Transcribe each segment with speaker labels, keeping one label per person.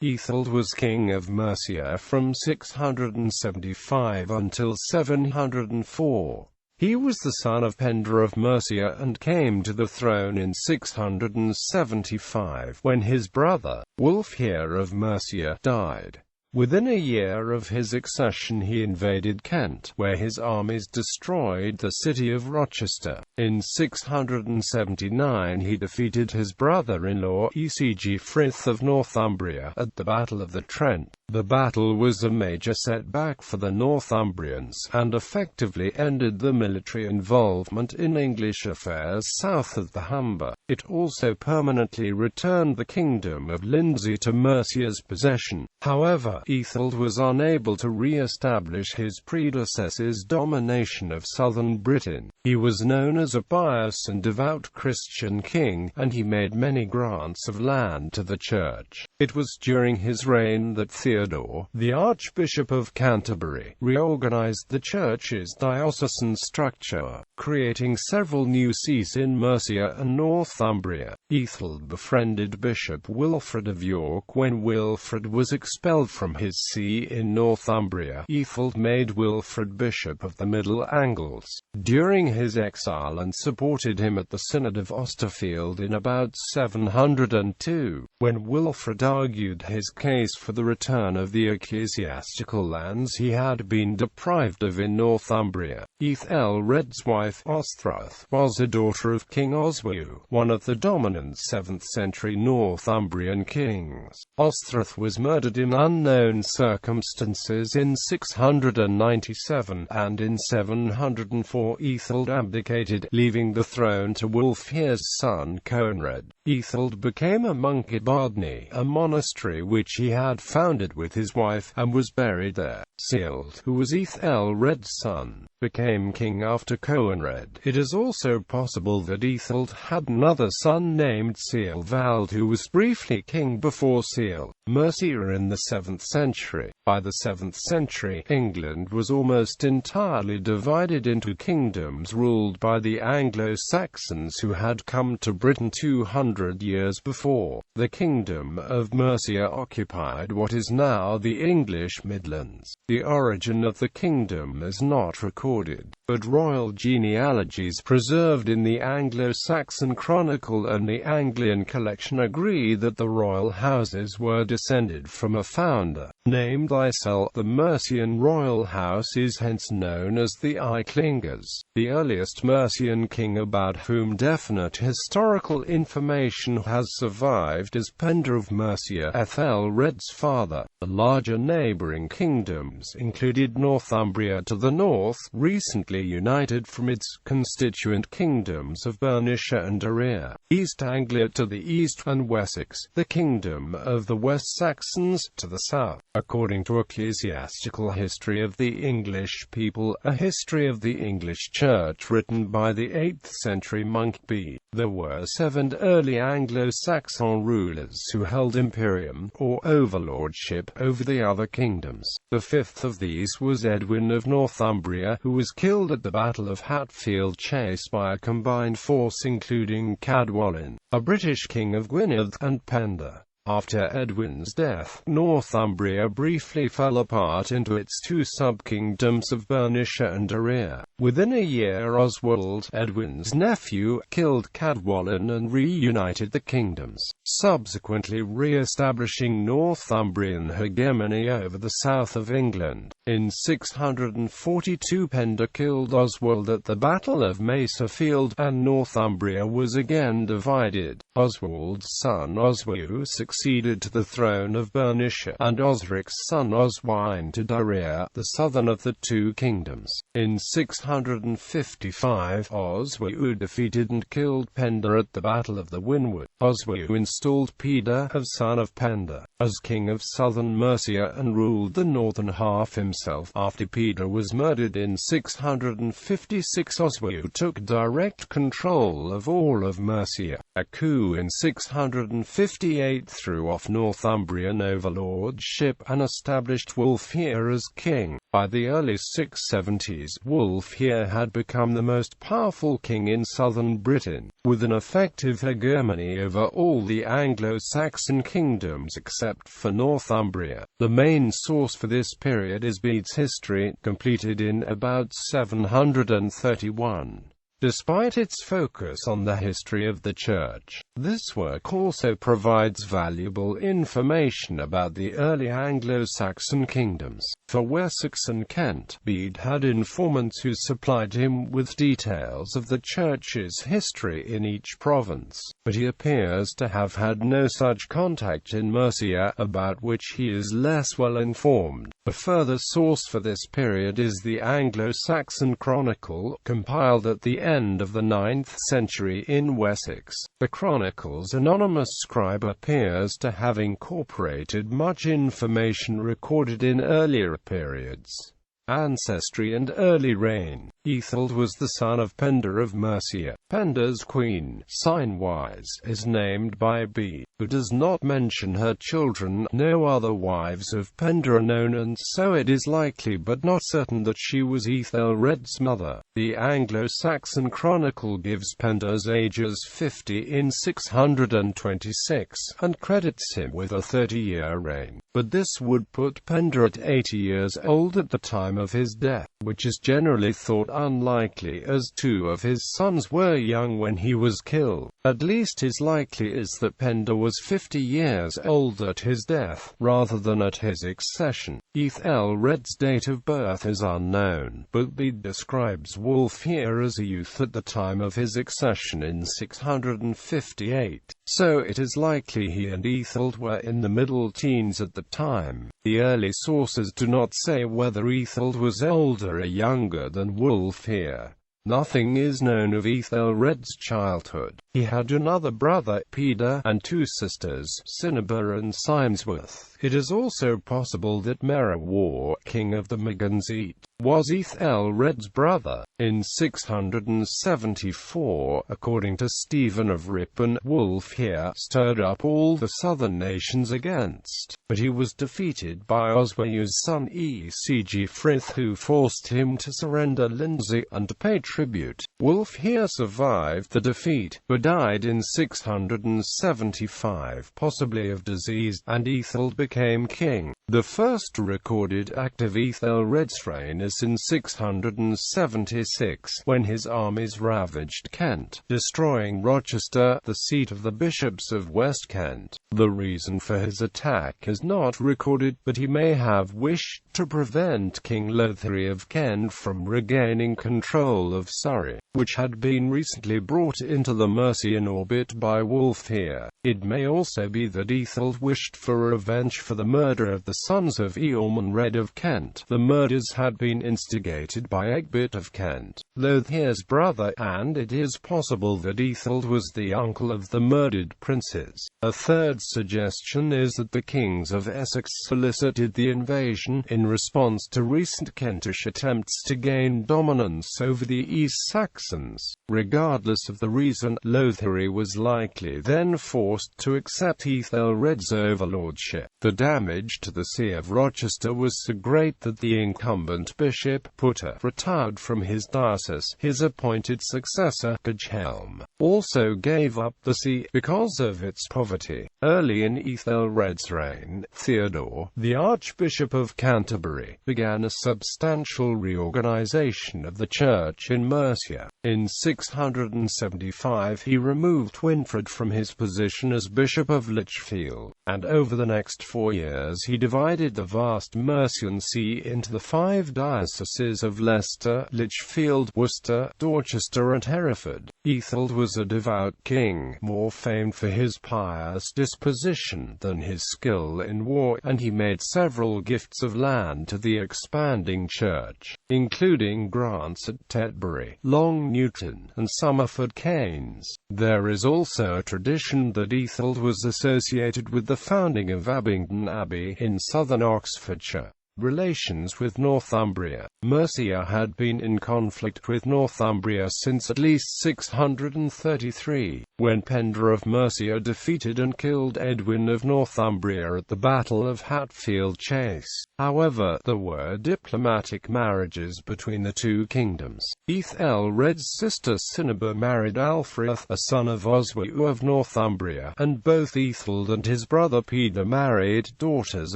Speaker 1: Æthelred was king of Mercia from 675 until 704. He was the son of Penda of Mercia and came to the throne in 675, when his brother, Wulfhere of Mercia, died. Within a year of his accession he invaded Kent, where his armies destroyed the city of Rochester. In 679 he defeated his brother-in-law Ecgfrith of Northumbria at the Battle of the Trent. The battle was a major setback for the Northumbrians, and effectively ended the military involvement in English affairs south of the Humber. It also permanently returned the kingdom of Lindsey to Mercia's possession. However, Æthelred was unable to re-establish his predecessor's domination of southern Britain. He was known as a pious and devout Christian king, and he made many grants of land to the church. It was during his reign that Theodore, the Archbishop of Canterbury, reorganized the church's diocesan structure, creating several new sees in Mercia and Northumbria. Æthelred befriended Bishop Wulfhere of York when Wilfrid was expelled from his see in Northumbria. Æthelred made Wilfrid Bishop of the Middle Angles during his exile and supported him at the Synod of Austerfield in about 702. When Wilfrid argued his case for the return of the ecclesiastical lands he had been deprived of in Northumbria, Æthelred's wife Osthryth was a daughter of King Oswiu, one of the dominant 7th-century Northumbrian kings. Osthryth was murdered in unknown circumstances in 697, and in 704 Æthelred abdicated, leaving the throne to Wulfhere's son Coenred. Æthelred became a monk at Bardney, a monastery which he had founded with his wife, and was buried there. Ceald, who was Æthelred's son, became king after Coenred. It is also possible that Æthelred had another son named Ceolwald who was briefly king before Ceald. Mercia in the 7th century. By the 7th century, England was almost entirely divided into kingdoms ruled by the Anglo-Saxons who had come to Britain 200 years before. The Kingdom of Mercia occupied what is now the English Midlands. The origin of the kingdom is not recorded, but royal genealogies preserved in the Anglo-Saxon Chronicle and the Anglian collection agree that the royal houses were descended from a founder named Æthelred. The Mercian royal house is hence known as the Ecglingers. The earliest Mercian king about whom definite historical information has survived is Penda of Mercia, Æthelred's father. The larger neighbouring kingdoms included Northumbria to the north, recently united from its constituent kingdoms of Bernicia and Area, East Anglia to the east, and Wessex, the kingdom of the West Saxons, to the south. According to Ecclesiastical History of the English People, a history of the English Church written by the 8th century monk B., there were 7 early Anglo-Saxon rulers who held imperium, or overlordship, over the other kingdoms. The 5th of these was Edwin of Northumbria, who was killed at the Battle of Hatfield Chase by a combined force including Cadwallon, a British king of Gwynedd, and Penda. After Edwin's death, Northumbria briefly fell apart into its 2 sub-kingdoms of Bernicia and Area. Within a year Oswald, Edwin's nephew, killed Cadwallon and reunited the kingdoms, subsequently re-establishing Northumbrian hegemony over the south of England. In 642 Penda killed Oswald at the Battle of Maserfield, and Northumbria was again divided. Oswald's son Oswiu succeeded to the throne of Bernicia, and Osric's son Oswine to Area, the southern of the 2 kingdoms. In 655, Oswiu defeated and killed Penda at the Battle of the Winwood. Oswiu installed Penda, son of Penda, as king of southern Mercia and ruled the northern half himself. After Penda was murdered in 656, Oswiu took direct control of all of Mercia. A coup in 658 threw off Northumbrian overlordship and established Wulfhere as king. By the early 670s, Wulfhere had become the most powerful king in southern Britain, with an effective hegemony over all the Anglo-Saxon kingdoms except for Northumbria. The main source for this period is Bede's history, completed in about 731. Despite its focus on the history of the Church, this work also provides valuable information about the early Anglo-Saxon kingdoms. For Wessex and Kent, Bede had informants who supplied him with details of the Church's history in each province, but he appears to have had no such contact in Mercia, about which he is less well informed. A further source for this period is the Anglo-Saxon Chronicle, compiled at the end of the 9th century in Wessex. The Chronicle's anonymous scribe appears to have incorporated much information recorded in earlier periods. Ancestry and early reign. Æthelred was the son of Penda of Mercia. Penda's queen, sign-wise, is named by Bede, who does not mention her children. No other wives of Penda are known, and so it is likely but not certain that she was Æthelred's mother. The Anglo-Saxon Chronicle gives Penda's age as 50 in 626, and credits him with a 30-year reign. But this would put Penda at 80 years old at the time of his death, which is generally thought unlikely, as two of his sons were young when he was killed. At least as likely is that Penda was 50 years old at his death, rather than at his accession. Æthelred's date of birth is unknown, but Bede describes Wulfhere as a youth at the time of his accession in 658, so it is likely he and Æthelred were in the middle teens at the time. The early sources do not say whether Æthelred was older or younger than Wulfhere. Nothing is known of Æthelred's childhood. He had another brother, Penda, and two sisters, Cinnabar and Simesworth. It is also possible that Merriwar, king of the Meganite, was Æthelred's brother. In 674, according to Stephen of Ripon, Wulfhere stirred up all the southern nations against, but he was defeated by Oswiu's son Ecgfrith, who forced him to surrender Lindsey and to pay tribute. Wulfhere survived the defeat, but died in 675, possibly of disease, and Æthelred became king. The first recorded act of Æthelred's reign is in 676, when his armies ravaged Kent, destroying Rochester, the seat of the bishops of West Kent. The reason for his attack is not recorded, but he may have wished to prevent King Lothari of Kent from regaining control of Surrey, which had been recently brought into the Mercian orbit by Wulfhere. It may also be that Æthelred wished for revenge for the murder of the sons of Æthelred of Kent. The murders had been instigated by Ecgfrith of Kent, Lothair's brother, and it is possible that Æthelred was the uncle of the murdered princes. A third suggestion is that the kings of Essex solicited the invasion in response to recent Kentish attempts to gain dominance over the East Saxons. Regardless of the reason, Lothari was likely then forced to accept Æthelred's overlordship. The damage to the See of Rochester was so great that the incumbent bishop, Putter, retired from his diocese. His appointed successor, Hel-hama, also gave up the see, because of its poverty. Early in Æthelred's reign, Theodore, the Archbishop of Canterbury, began a substantial reorganization of the Church in Mercia. In 675 he removed Winfrid from his position as Bishop of Lichfield, and over the next 4 years he divided the vast Mercian see into the 5 dioceses of Leicester, Lichfield, Worcester, Dorchester and Hereford. Æthelred was a devout king, more famed for his pious disposition than his skill in war, and he made several gifts of land to the expanding church, including grants at Tetbury, Long Newton, and Somerford Keynes. There is also a tradition that Æthelred was associated with the founding of Abingdon Abbey in southern Oxfordshire. Relations with Northumbria. Mercia had been in conflict with Northumbria since at least 633, when Penda of Mercia defeated and killed Edwin of Northumbria at the Battle of Hatfield Chase. However, there were diplomatic marriages between the two kingdoms. Æthelred's sister Cinnaber married Ecgfrith, a son of Wulfhere of Northumbria, and both Æthelred and his brother Penda married daughters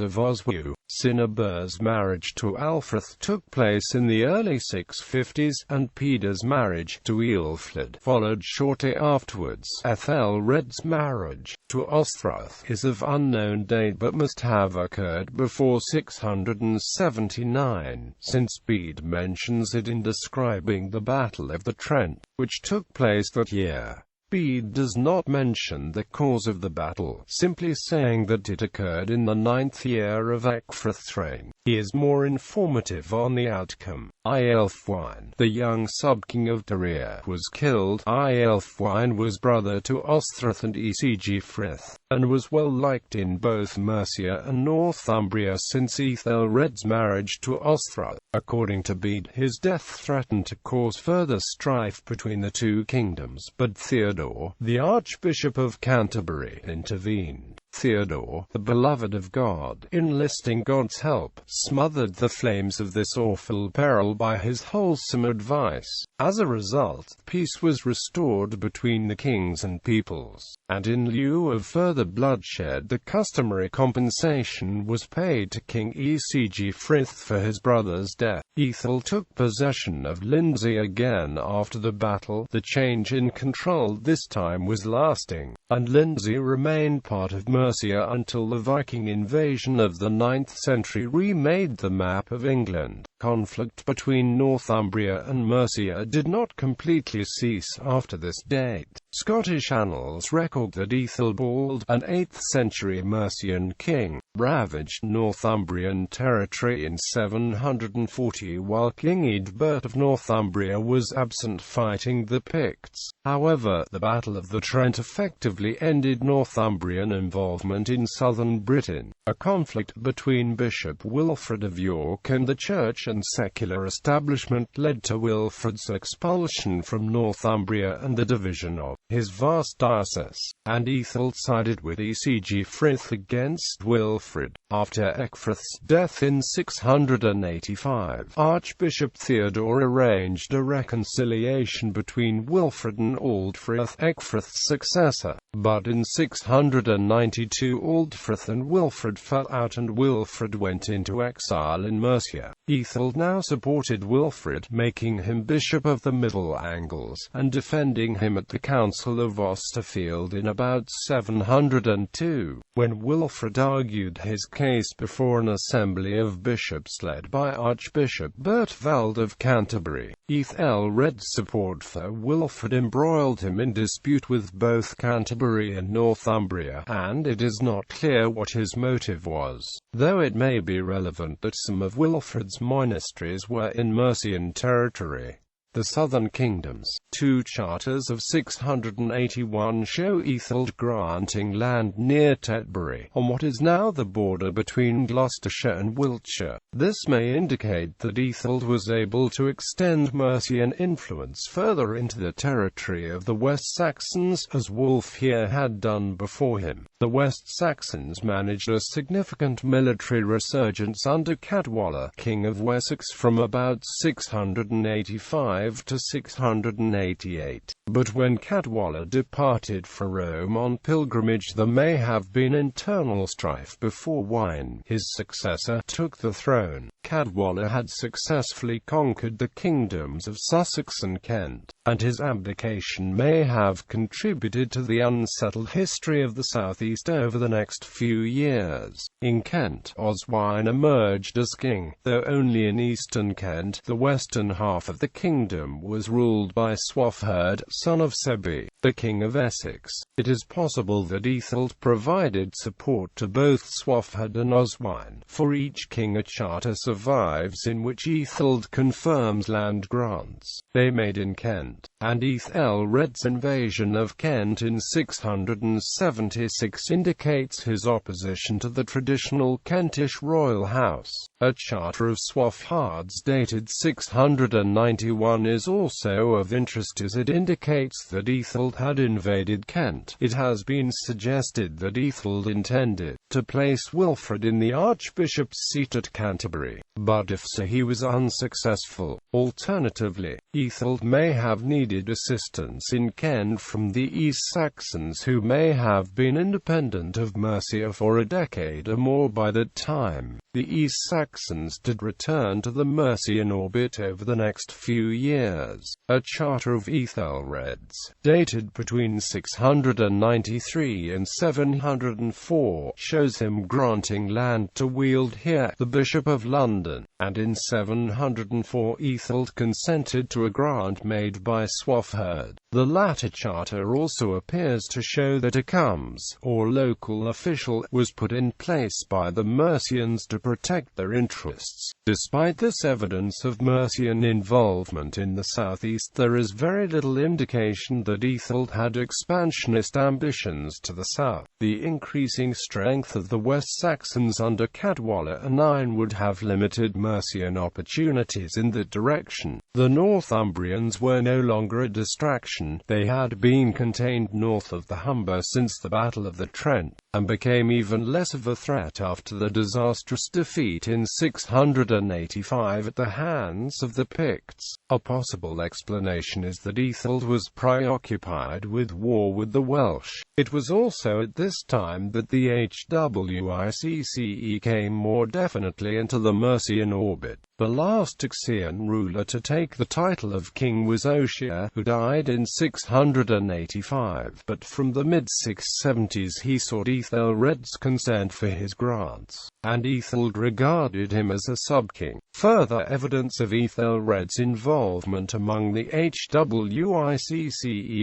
Speaker 1: of Wulfhere. Cinnaber's marriage to Ecgfrith took place in the early 650s, and Penda's marriage to Ecgfrith followed shortly afterwards. Æthelred's marriage to Ecgfrith is of unknown date but must have occurred before 679, since Bede mentions it in describing the Battle of the Trent, which took place that year. Bede does not mention the cause of the battle, simply saying that it occurred in the 9th year of Ecgfrith's reign. He is more informative on the outcome. Æthelfwine, the young sub-king of Mercia, was killed. Æthelfwine was brother to Ecgfrith and Ecgfrith, and was well liked in both Mercia and Northumbria since Æthelred's marriage to Ecgfrith. According to Bede, his death threatened to cause further strife between the two kingdoms, but Theodore, the Archbishop of Canterbury, intervened. Theodore, the beloved of God, enlisting God's help, smothered the flames of this awful peril by his wholesome advice. As a result, peace was restored between the kings and peoples, and in lieu of further bloodshed, the customary compensation was paid to King Ecgfrith for his brother's death. Æthel took possession of Lindsey again after the battle. The change in control this time was lasting, and Lindsey remained part of Mercia until the Viking invasion of the 9th century remade the map of England. Conflict between Northumbria and Mercia did not completely cease after this date. Scottish annals record that Æthelbald, an 8th century Mercian king, ravaged Northumbrian territory in 740 while King Ecgfrith of Northumbria was absent fighting the Picts. However, the Battle of the Trent effectively ended Northumbrian involvement in southern Britain. A conflict between Bishop Wulfhere of York and the church and secular establishment led to Wilfrid's expulsion from Northumbria and the division of his vast diocese, and Æthel sided with Ecgfrith against Wilfrid. After Ecgfrith's death in 685, Archbishop Theodore arranged a reconciliation between Wilfrid and Aldfrith, Ecgfrith's successor, but in 692 Aldfrith and Wilfrid fell out and Wilfrid went into exile in Mercia. Æthel now supported Wilfrid, making him Bishop of the Middle Angles, and defending him at the Council of Austerfield in about 702, when Wilfrid argued his case before an assembly of bishops led by Archbishop Bertwald of Canterbury. Æthelred's support for Wilfrid embroiled him in dispute with both Canterbury and Northumbria, and it is not clear what his motive was, though it may be relevant that some of Wilfrid's monasteries were in Mercian territory. The southern kingdoms. Two charters of 681 show Æthel granting land near Tetbury, on what is now the border between Gloucestershire and Wiltshire. This may indicate that Æthel was able to extend Mercian influence further into the territory of the West Saxons, as Wulfhere had done before him. The West Saxons managed a significant military resurgence under Cadwalla, King of Wessex, from about 685 to 688. But when Cadwalla departed for Rome on pilgrimage, there may have been internal strife before Wine, his successor, took the throne. Cadwalla had successfully conquered the kingdoms of Sussex and Kent, and his abdication may have contributed to the unsettled history of the southeast over the next few years. In Kent, Oswine emerged as king, though only in eastern Kent, the western half of the kingdom kingdom was ruled by Swafherd, son of Sebi, the king of Essex. It is possible that Æthelred provided support to both Swafherd and Oswine. For each king a charter survives in which Æthelred confirms land grants they made in Kent, and Æthelred's invasion of Kent in 676 indicates his opposition to the traditional Kentish royal house. A charter of Swafherd's dated 691 is also of interest as it indicates that Æthelred had invaded Kent. It has been suggested that Æthelred intended to place Wulfhere in the archbishop's seat at Canterbury, but if so he was unsuccessful. Alternatively, Æthelred may have needed assistance in Kent from the East Saxons, who may have been independent of Mercia for a decade or more by that time. The East Saxons did return to the Mercian orbit over the next few years. A charter of Æthelred's, dated between 693 and 704, shows him granting land to Wulfhere, the Bishop of London, and in 704 Æthelred consented to a grant made by Swafherd. The latter charter also appears to show that a comes, or local official, was put in place by the Mercians to protect their interests. Despite this evidence of Mercian involvement in the southeast, there is very little indication that Æthelred had expansionist ambitions to the south. The increasing strength of the West Saxons under Cadwalla IX would have limited Mercian opportunities in that direction. The Northumbrians were no longer a distraction. They had been contained north of the Humber since the Battle of the Trent, and became even less of a threat after the disastrous defeat in 685 at the hands of the Picts. A possible explanation is that Æthelred was preoccupied with war with the Welsh. It was also at this time that the Hwicce came more definitely into the Mercian orbit. The last Iccian ruler to take the title of king was Wulfhere, who died in 685, but from the mid-670s he sought Æthelred's consent for his grants, and Æthelred regarded him as a sub-king. Further evidence of Æthelred's involvement among the Hwicce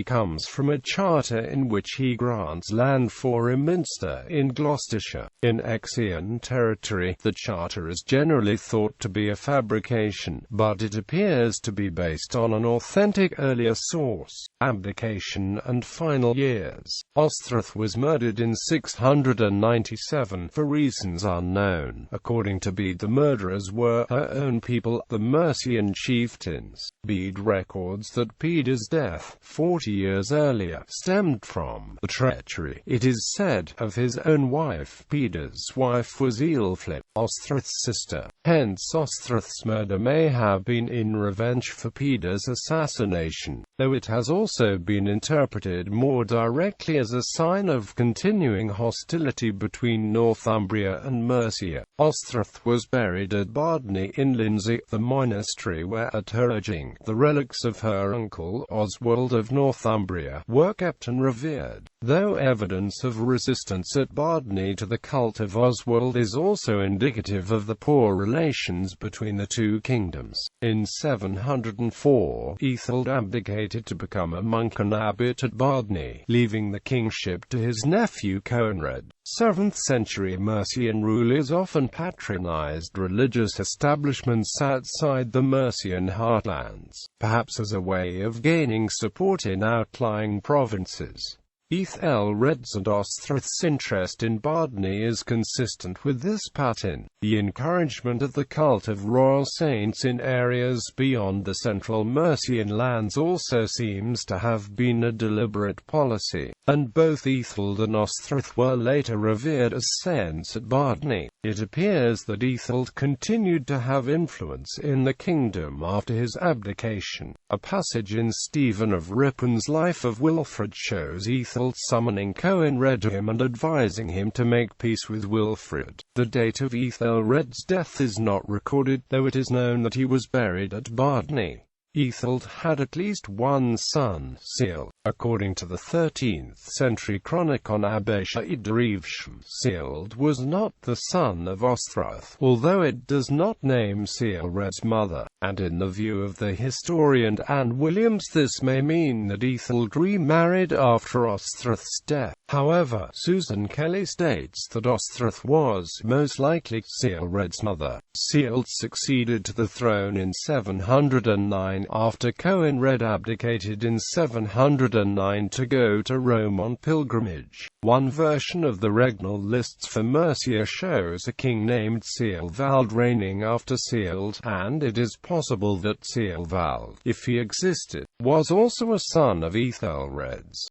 Speaker 1: comes from a charter in which he grants land for Imminster in Gloucestershire, in Iccian territory. The charter is generally thought to be a fabrication, but it appears to be based on an authentic earlier source. Abdication and final years. Ecgfrith was murdered in 697 for reasons unknown. According to Bede, the murderers were her own people, the Mercian chieftains. Bede records that Peda's death, 40 years earlier, stemmed from the treachery, it is said, of his own wife. Peda's wife was Ecgfrith, Ecgfrith's sister. Hence Ecgfrith's murder may have been in revenge for Peda's assassination, though it has also been interpreted more directly as a sign of continuing hostility between Northumbria and Mercia. Ecgfrith was buried at Bardney in Lindsey, the monastery where, at her urging, the relics of her uncle Oswald of Northumbria were kept and revered. Though evidence of resistance at Bardney to the cult of Oswald is also indicative of the poor relations between the two kingdoms. In 704, Æthelred abdicated to become a monk and abbot at Bardney, leaving the kingship to his nephew Coenred. 7th century Mercian rulers often patronized religious establishments outside the Mercian heartlands, perhaps as a way of gaining support in outlying provinces. Æthelred's and Ecgfrith's interest in Bardney is consistent with this pattern. The encouragement of the cult of royal saints in areas beyond the central Mercian lands also seems to have been a deliberate policy, and both Æthelred and Ecgfrith were later revered as saints at Bardney. It appears that Æthelred continued to have influence in the kingdom after his abdication. A passage in Stephen of Ripon's Life of Wilfrid shows Æthelred summoning Coenred to him and advising him to make peace with Wilfrid. The date of Æthelred's death is not recorded, though it is known that he was buried at Bardney. Æthelred had at least one son, Seal. According to the 13th century Chronicle on Abbé Seald was not the son of Osthryth, although it does not name Sealred's mother, and in the view of the historian Anne Williams this may mean that Æthelred remarried after Osthryth's death. However, Susan Kelly states that Osthryth was most likely Sealred's mother. Seald succeeded to the throne in 709 after Coenred abdicated in 709 to go to Rome on pilgrimage. One version of the regnal lists for Mercia shows a king named Ceolwald reigning after Seald, and it is possible that Ceolwald, if he existed, was also a son of Æthelred's.